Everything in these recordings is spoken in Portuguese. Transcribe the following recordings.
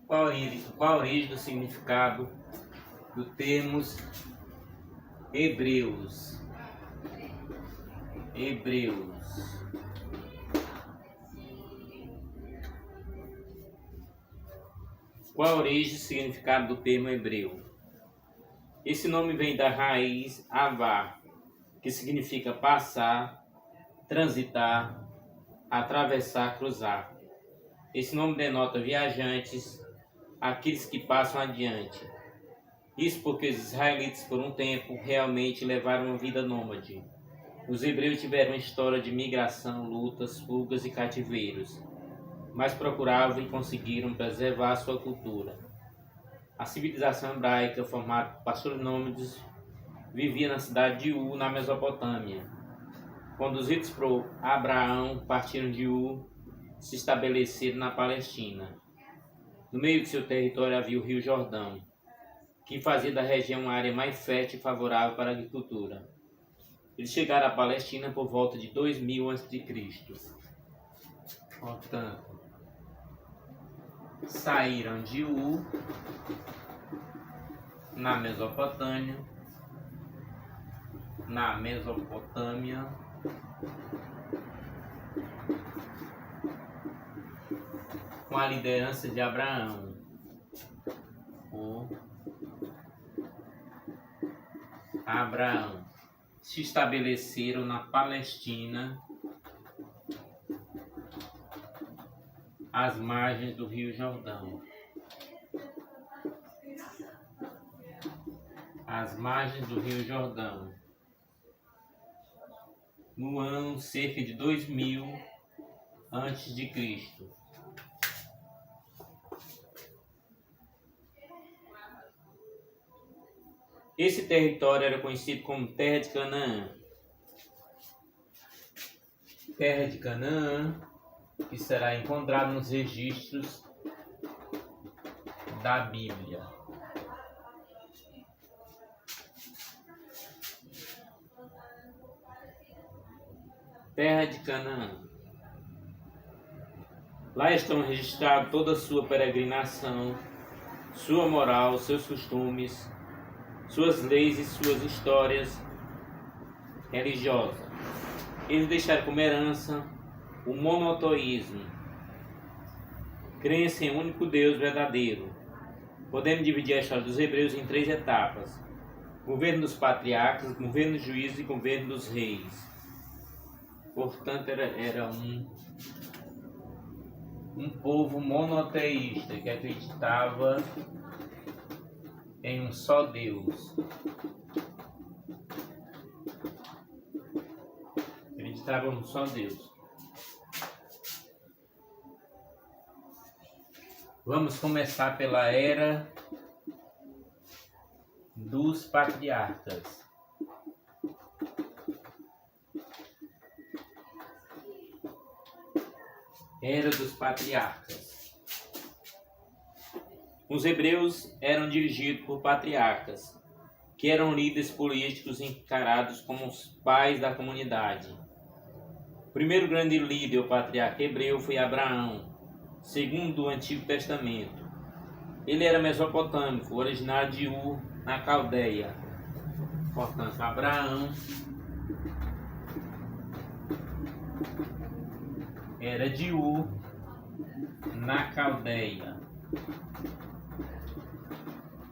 Qual a origem do significado do termos hebreus? Qual a origem do significado do termo hebreu? Esse nome vem da raiz avá, que significa passar, transitar, atravessar, cruzar. Esse nome denota viajantes, aqueles que passam adiante. Isso porque os israelitas, por um tempo, realmente levaram uma vida nômade. Os hebreus tiveram uma história de migração, lutas, fugas e cativeiros, mas procuravam e conseguiram preservar sua cultura. A civilização hebraica, formada por pastores nômades, vivia na cidade de Ur, na Mesopotâmia. Conduzidos por Abraão, partiram de Ur, se estabeleceram na Palestina. No meio de seu território havia o Rio Jordão, que fazia da região uma área mais fértil e favorável para a agricultura. Eles chegaram à Palestina por volta de 2000 a.C. Portanto, saíram de Ur, na Mesopotâmia, com a liderança de Abraão. Se estabeleceram na Palestina, às margens do Rio Jordão. No ano cerca de 2000 a.C. Esse território era conhecido como Terra de Canaã. Que será encontrado nos registros da Bíblia. Terra de Canaã. Lá estão registrados toda a sua peregrinação, sua moral, seus costumes, suas leis e suas histórias religiosas. Eles deixaram como herança o monoteísmo, crença em um único Deus verdadeiro. Podemos dividir a história dos hebreus em 3 etapas: governo dos patriarcas, governo dos juízes e governo dos reis. Portanto, era um povo monoteísta que acreditava em um só Deus. Vamos começar pela era dos patriarcas. Os hebreus eram dirigidos por patriarcas, que eram líderes políticos encarados como os pais da comunidade. O primeiro grande líder, o patriarca hebreu, foi Abraão, segundo o Antigo Testamento. Ele era mesopotâmico, originário de Ur, na Caldeia. Portanto, Abraão era de Ur, na Caldeia.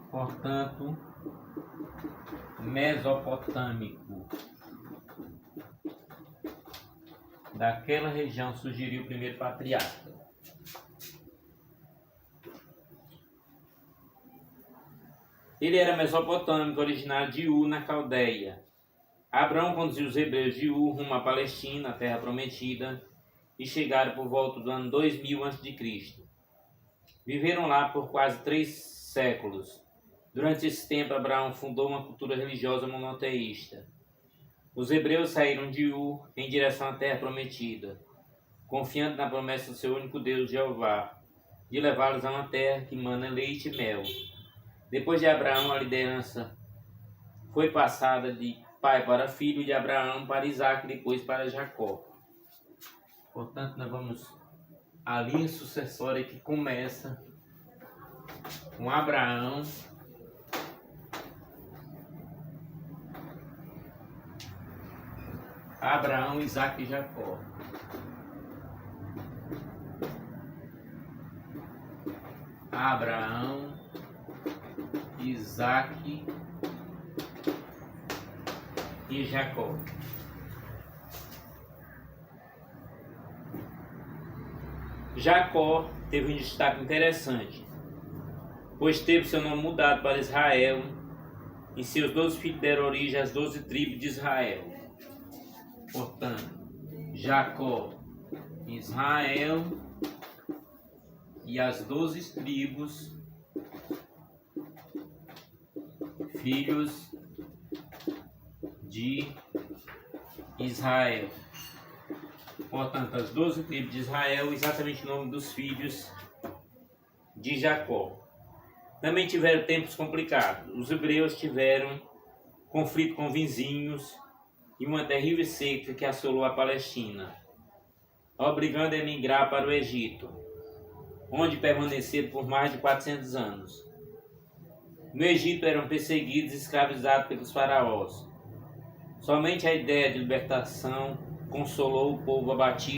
Portanto, mesopotâmico. Daquela região surgiria o primeiro patriarca. Ele era mesopotâmico, originário de Ur, na Caldeia. Abraão conduziu os hebreus de Ur rumo à Palestina, a terra prometida, e chegaram por volta do ano 2000 a.C. Viveram lá por quase 3 séculos. Durante esse tempo, Abraão fundou uma cultura religiosa monoteísta. Os hebreus saíram de Ur em direção à terra prometida, confiando na promessa do seu único Deus, Jeová, de levá-los a uma terra que mana leite e mel. Depois de Abraão, a liderança foi passada de pai para filho, de Abraão para Isaac e depois para Jacó. Portanto, nós vamos à linha sucessória que começa com Abraão, Isaque e Jacó. Abraão, Isaque e Jacó. Jacó teve um destaque interessante, pois teve seu nome mudado para Israel, e seus 12 filhos deram origem às 12 tribos de Israel. Portanto, Jacó, Israel e as 12 tribos, filhos de Israel. Portanto, as 12 tribos de Israel, exatamente o nome dos filhos de Jacó. Também tiveram tempos complicados. Os hebreus tiveram conflito com vizinhos e uma terrível seca que assolou a Palestina, obrigando a emigrar para o Egito, onde permaneceram por mais de 400 anos. No Egito eram perseguidos e escravizados pelos faraós. Somente a ideia de libertação consolou o povo abatido